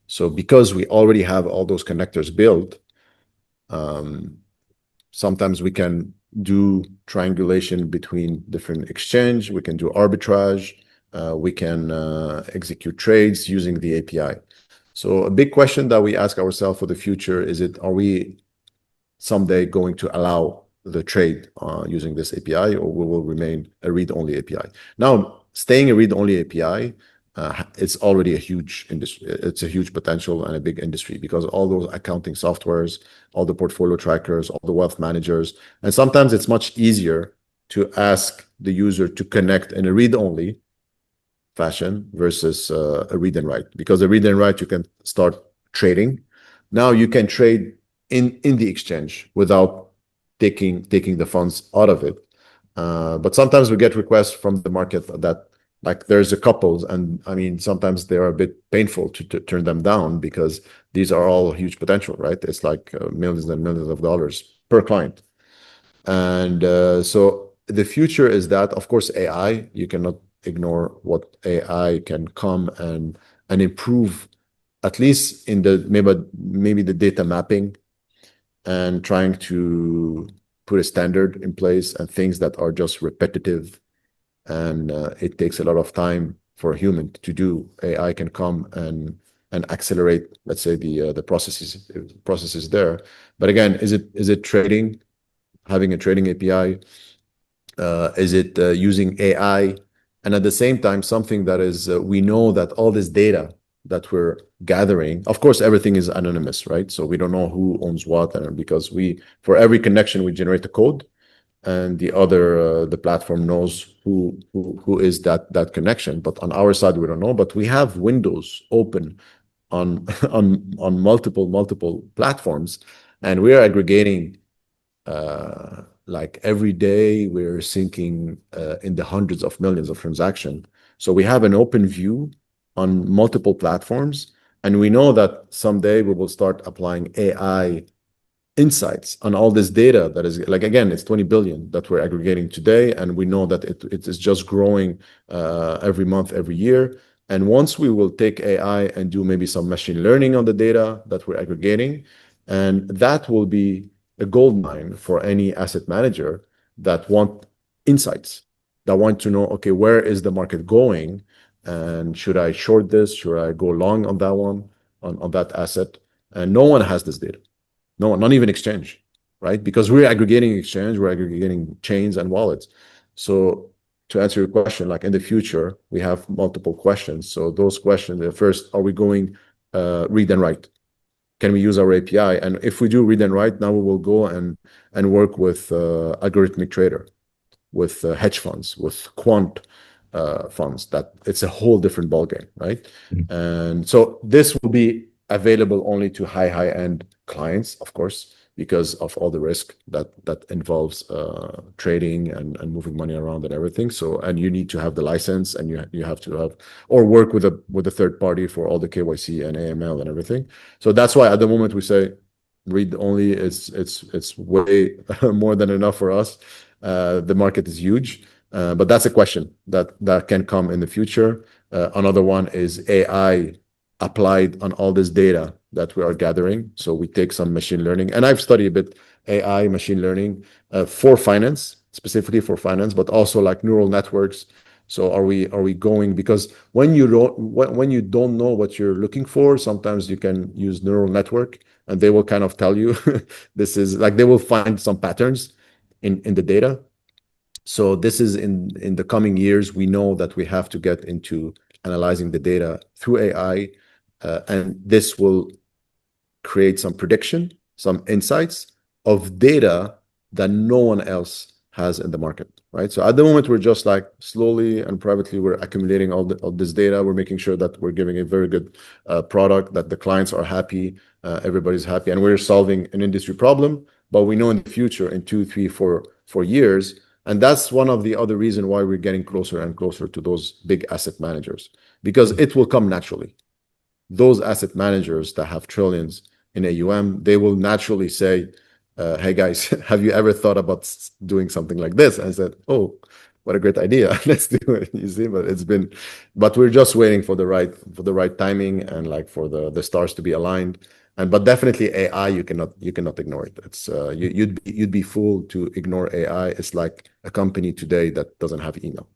So because we already have all those connectors built, sometimes we can do triangulation between different exchange, we can do arbitrage, we can execute trades using the API. So a big question that we ask ourselves for the future is, are we someday going to allow the trade using this API, or we will remain a read-only API? Now, staying a read-only API, it's already a huge industry. It's a huge potential and a big industry because all those accounting softwares, all the portfolio trackers, all the wealth managers, and sometimes it's much easier to ask the user to connect in a read-only fashion versus a read and write, because a read and write you can start trading. Now you can trade in the exchange without taking the funds out of it. But sometimes we get requests from the market that, like, there's a couple, and I mean, sometimes they are a bit painful to turn them down because these are all huge potential, right? It's like millions and millions of dollars per client. And so the future is that, of course, AI, you cannot ignore what AI can come and improve, at least in the maybe the data mapping, and trying to put a standard in place, and things that are just repetitive and it takes a lot of time for a human to do. AI can come and accelerate, let's say, the processes there. But again, is it trading, having a trading API? Is it using AI? And at the same time, something that is, we know that all this data that we're gathering, of course, everything is anonymous, right? So we don't know who owns what, and because for every connection, we generate a code, and the platform knows who is that connection. But on our side, we don't know. But we have windows open on on multiple platforms, and we are aggregating. Like every day, we're syncing in the hundreds of millions of transactions. So we have an open view on multiple platforms, and we know that someday we will start applying AI insights on all this data that is, like, again, it's 20 billion that we're aggregating today, and we know that it is just growing every month, every year. And once we will take AI and do maybe some machine learning on the data that we're aggregating, and that will be a gold mine for any asset manager that want insights, that want to know, okay, where is the market going? And should I short this? Should I go long on that one, on that asset? And no one has this data. No one, not even exchange, right? Because we're aggregating exchange, we're aggregating chains and wallets. So to answer your question, like in the future, we have multiple questions. So those questions, the first, are we going read and write? Can we use our API? And if we do read and write, now we will go and work with algorithmic trader, with hedge funds, with quant funds. That it's a whole different ballgame, right? Mm. And so this will be available only to high end clients, of course, because of all the risk that involves trading and moving money around and everything. So, and you need to have the license, and you have to have or work with a third party for all the KYC and AML and everything. So that's why at the moment we say read only. It's way more than enough for us. The market is huge, but that's a question that can come in the future. Another one is AI applied on all this data that we are gathering. So we take some machine learning, and I've studied a bit AI, machine learning for finance, specifically for finance, but also like neural networks. So are we going, because when you don't know what you're looking for, sometimes you can use neural network and they will kind of tell you this is like, they will find some patterns in the data. So this is in the coming years, we know that we have to get into analyzing the data through AI, and this will create some prediction, some insights of data that no one else has in the market, right? So at the moment, we're just like slowly and privately, we're accumulating all this data. We're making sure that we're giving a very good product, that the clients are happy, everybody's happy, and we're solving an industry problem. But we know in the future, in 2, 3, 4 years, and that's one of the other reasons why we're getting closer and closer to those big asset managers, because it will come naturally. Those asset managers that have trillions in AUM, they will naturally say, hey guys, have you ever thought about doing something like this? And I said, oh, what a great idea. Let's do it. You see, but we're just waiting for the right timing, and like for the stars to be aligned. But definitely AI, you cannot ignore it. It's you'd be fooled to ignore AI. It's like a company today that doesn't have email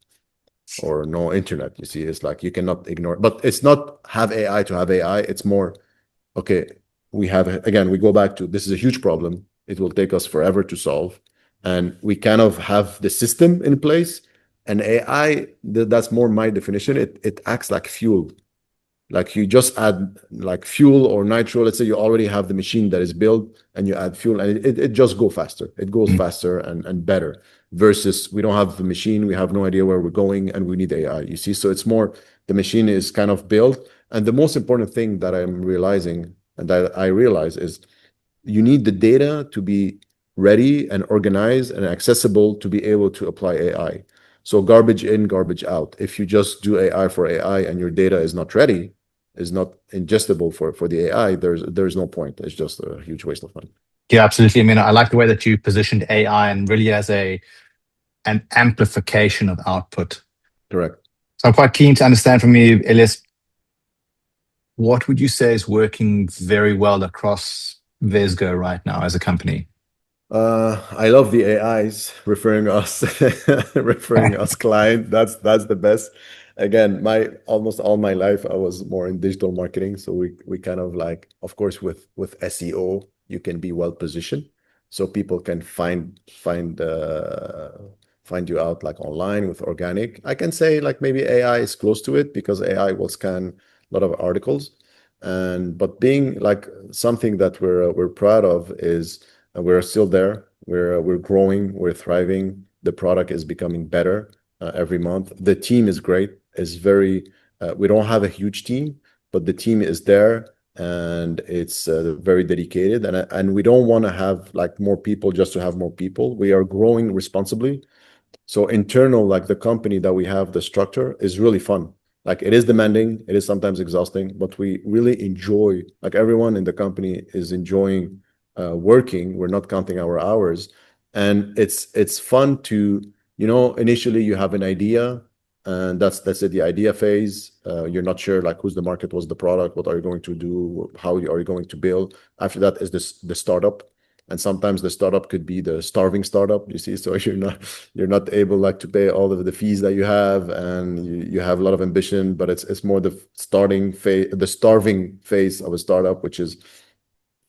or no internet. You see, it's like you cannot ignore it. But it's not have AI to have AI. It's more, okay, we go back to, this is a huge problem. It will take us forever to solve. And we kind of have the system in place. And AI, that's more my definition. It acts like fuel. Like you just add like fuel or nitro. Let's say you already have the machine that is built, and you add fuel, and it just go faster. It goes faster and better, versus we don't have the machine. We have no idea where we're going, and we need AI. You see, so it's more the machine is kind of built. And the most important thing that I'm realizing, and that I realize, is you need the data to be ready and organized and accessible to be able to apply AI. So garbage in, garbage out. If you just do AI for AI and your data is not ready, is not ingestible for the AI, there's no point. It's just a huge waste of money. Yeah, absolutely. I mean, I like the way that you positioned AI and really as an amplification of output. Correct. So I'm quite keen to understand from you, Elias, what would you say is working very well across Vezgo right now as a company? I love the AIs referring us client. That's the best. Again, my almost all my life I was more in digital marketing, so we kind of like, of course, with SEO you can be well positioned, so people can find you out like online with organic. I can say like maybe AI is close to it because AI will scan a lot of articles, but being like something that we're proud of is. We're still there. We're growing. We're thriving. The product is becoming better every month. The team is great. We don't have a huge team, but the team is there, and it's very dedicated. And we don't want to have like more people just to have more people. We are growing responsibly. So internal, like the company that we have, the structure is really fun. Like it is demanding. It is sometimes exhausting, but we really enjoy. Like everyone in the company is enjoying. Working, we're not counting our hours, and it's fun to, initially you have an idea, And that's it, the idea phase. You're not sure like who's the market, what's the product, what are you going to do, how are you going to build. After that is the startup. And sometimes the startup could be the starving startup, you see. So you're not able like to pay all of the fees that you have, and you have a lot of ambition, but it's more the starting phase, the starving phase of a startup, which is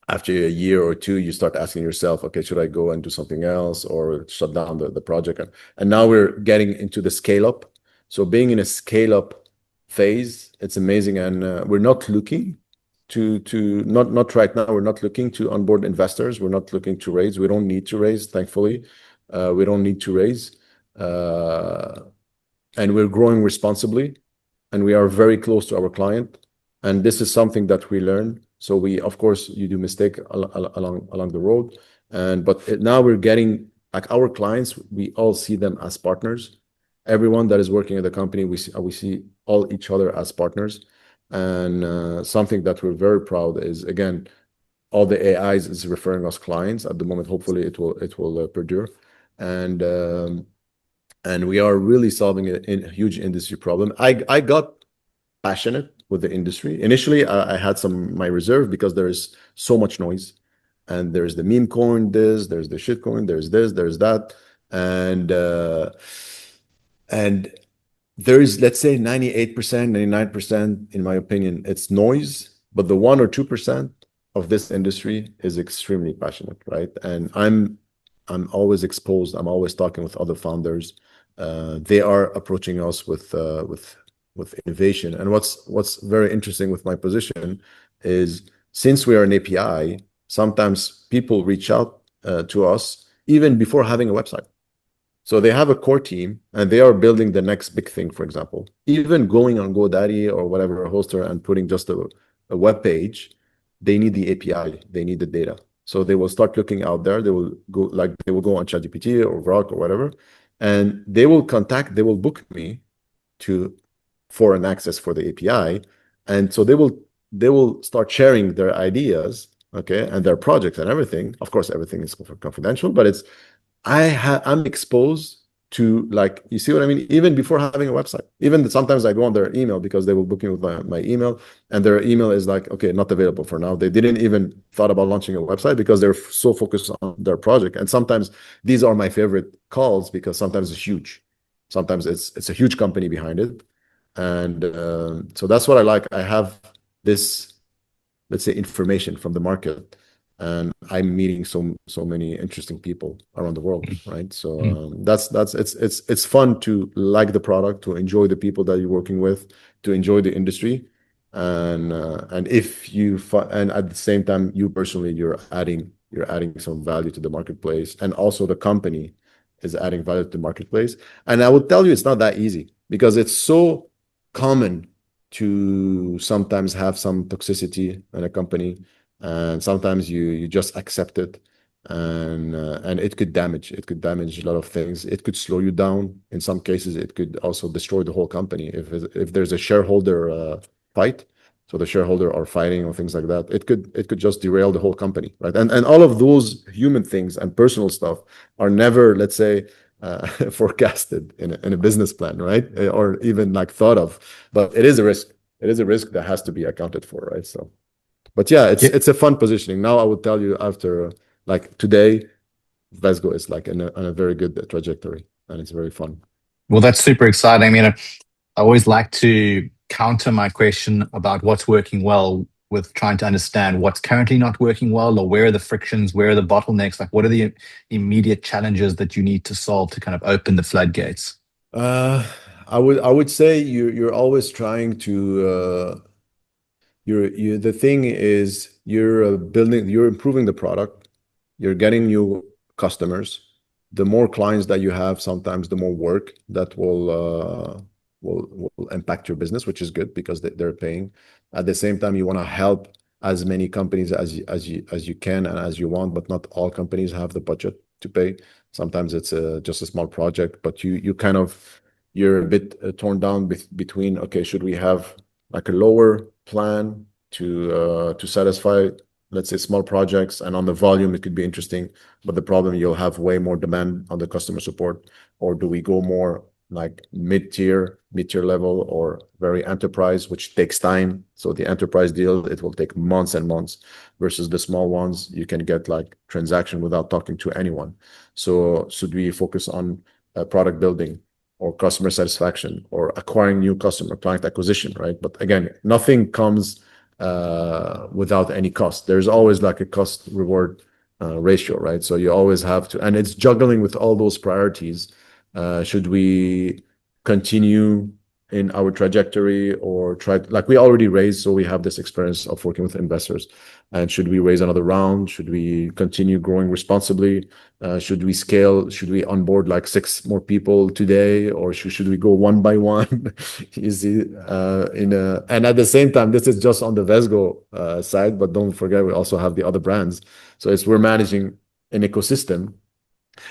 after a year or two, you start asking yourself, okay, should I go and do something else or shut down the project? And now we're getting into the scale up. So being in a scale up phase, it's amazing. And we're not looking not right now, we're not looking to onboard investors. We're not looking to raise. We don't need to raise, thankfully. We don't need to raise. And we're growing responsibly, and we are very close to our client. And this is something that we learn. So of course, you do mistake along the road. But now we're getting like our clients, we all see them as partners. Everyone that is working at the company, we see all each other as partners. And something that we're very proud is, again, all the AIs is referring us clients at the moment. Hopefully it will perdure. And we are really solving a huge industry problem. I got passionate with the industry. Initially, I had my reserve because there is so much noise, and there's the meme coin, there's the shit coin, there's this, there's that, and there is, let's say, 98%, 99%, in my opinion, it's noise, but the 1 or 2% of this industry is extremely passionate, right? And I'm always exposed. I'm always talking with other founders. They are approaching us with innovation. And what's very interesting with my position is, since we are an API, sometimes people reach out to us even before having a website. So they have a core team and they are building the next big thing, for example. Even going on GoDaddy or whatever hoster and putting just a web page, they need the API, they need the data. So they will start looking out there. They will go on ChatGPT or Grok or whatever, and they will book me for an access for the API. And so they will start sharing their ideas, okay, and their projects and everything. Of course, everything is confidential, but I'm exposed to, like, you see what I mean? Even before having a website, even sometimes I go on their email because they will book me with my email, and their email is like, okay, not available for now. They didn't even thought about launching a website because they're so focused on their project. And sometimes these are my favorite calls because sometimes it's huge. Sometimes it's a huge company behind it. And so that's what I like. I have this, let's say, information from the market, and I'm meeting so many interesting people around the world, right? So it's fun to like the product, to enjoy the people that you're working with, to enjoy the industry, and and at the same time, you personally, you're adding some value to the marketplace, and also the company is adding value to the marketplace. And I would tell you, it's not that easy because it's so common to sometimes have some toxicity in a company, and sometimes you just accept it, and it could damage a lot of things. It could slow you down. In some cases, it could also destroy the whole company if there's a shareholder fight. So the shareholder are fighting or things like that. It could just derail the whole company, right? And all of those human things and personal stuff are never, let's say, forecasted in a business plan, right? Or even like thought of. But it is a risk. It is a risk that has to be accounted for, right? So, but yeah, it's a fun positioning. Now I would tell you, after like today, Vezgo is like on a very good trajectory, and it's very fun. Well, that's super exciting. I mean, I always like to counter my question about what's working well with trying to understand what's currently not working well, or where are the frictions, where are the bottlenecks, like what are the immediate challenges that you need to solve to kind of open the floodgates? I would say you're always trying to the thing is, you're improving the product, you're getting new customers. The more clients that you have, sometimes the more work that will impact your business, which is good because they're paying. At the same time, you want to help as many companies as you can and as you want, but not all companies have the budget to pay. Sometimes it's just a small project, but you're a bit torn down between, okay, should we have like a lower plan to satisfy, let's say, small projects, and on the volume it could be interesting, but the problem, you'll have way more demand on the customer support, or do we go more like mid-tier level, or very enterprise, which takes time. So the enterprise deal, it will take months and months, versus the small ones, you can get like transaction without talking to anyone. So should we focus on product building or customer satisfaction or acquiring new customer, client acquisition, right? But again, nothing comes without any cost. There's always like a cost reward ratio, right? So you always have to, and it's juggling with all those priorities. Should we continue in our trajectory, or try, like we already raised, so we have this experience of working with investors, and should we raise another round? Should we continue growing responsibly? Should we scale? Should we onboard like 6 more people today, or should we go one by one? You see, and at the same time, this is just on the Vezgo side, but don't forget we also have the other brands. So we're managing an ecosystem.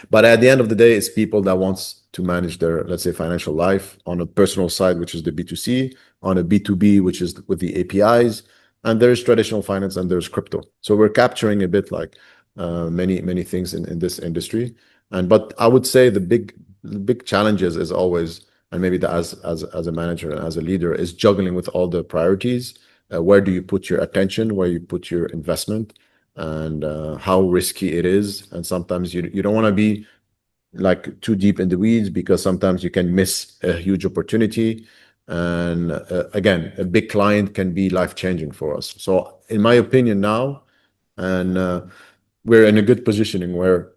But at the end of the day, it's people that wants to manage their, let's say, financial life on a personal side, which is the B2C, on a B2B, which is with the APIs, and there's traditional finance and there's crypto. So we're capturing a bit like many things in this industry. But I would say the big challenges is always, and maybe as a manager and as a leader, is juggling with all the priorities. Where do you put your attention? Where you put your investment? And how risky it is. And sometimes you don't want to be like too deep in the weeds, because sometimes you can miss a huge opportunity. And again, a big client can be life-changing for us. So in my opinion now, and we're in a good positioning where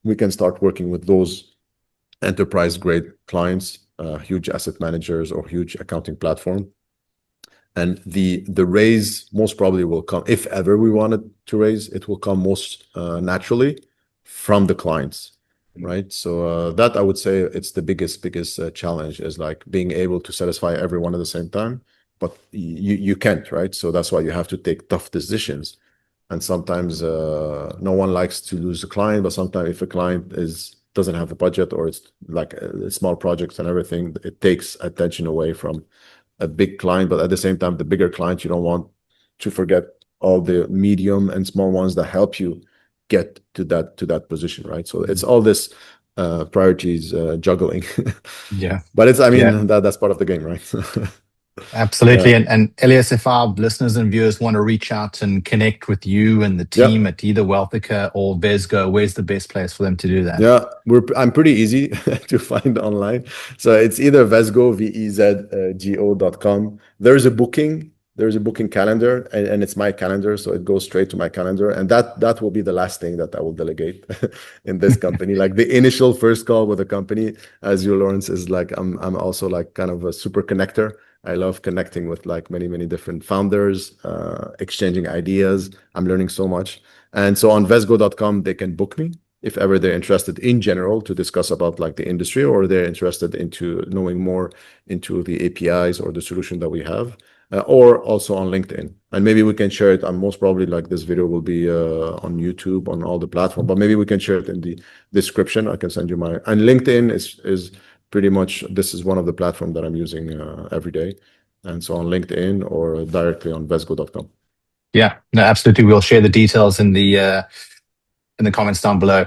we can start working with those enterprise-grade clients, huge asset managers or huge accounting platform. And the raise most probably will come, if ever we wanted to raise, it will come most naturally from the clients, right? So that I would say it's the biggest challenge, is like being able to satisfy everyone at the same time, but you can't, right? So that's why you have to take tough decisions. And sometimes no one likes to lose a client, but sometimes if a client doesn't have the budget, or it's like small projects and everything, it takes attention away from a big client. But at the same time, the bigger client, you don't want to forget all the medium and small ones that help you get to that position, right? So it's all this priorities juggling. Yeah. But it's, I mean, that's part of the game, right? Absolutely. And Elias, if our listeners and viewers want to reach out and connect with you and the team at either Wealthica or Vezgo, where's the best place for them to do that? Yeah, I'm pretty easy to find online. So it's either Vezgo, vezgo.com. There's a booking calendar, and it's my calendar, so it goes straight to my calendar. And that will be the last thing that I will delegate in this company. Like the initial first call with a company, as you, Lawrence, is like I'm also like kind of a super connector. I love connecting with like many different founders, exchanging ideas. I'm learning so much. And so on Vezgo.com, they can book me if ever they're interested in general to discuss about like the industry, or they're interested into knowing more into the APIs or the solution that we have, or also on LinkedIn. And maybe we can share it. And most probably like this video will be on YouTube, on all the platforms, but maybe we can share it in the description. I can send you and LinkedIn is pretty much, this is one of the platforms that I'm using every day. And so on LinkedIn or directly on Vezgo.com. Yeah, no, absolutely. We'll share the details in the comments down below.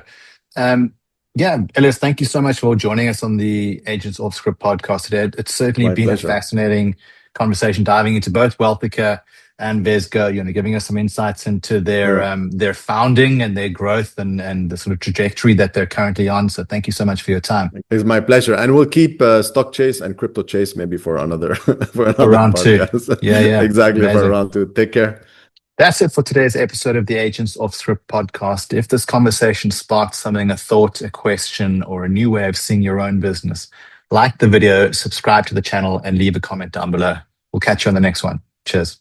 Elias, thank you so much for joining us on the Aegance Offscript podcast today. It's certainly been a fascinating conversation, diving into both Wealthica and Vezgo, giving us some insights into their founding and their growth and the sort of trajectory that they're currently on. So thank you so much for your time. It's my pleasure. And we'll keep Stock Chase and Crypto Chase maybe for another round podcast. 2. Yeah. Exactly. Amazing. For round 2. Take care. That's it for today's episode of the Aegance Offscript podcast. If this conversation sparked something, a thought, a question, or a new way of seeing your own business, like the video, subscribe to the channel, and leave a comment down below. We'll catch you on the next one. Cheers.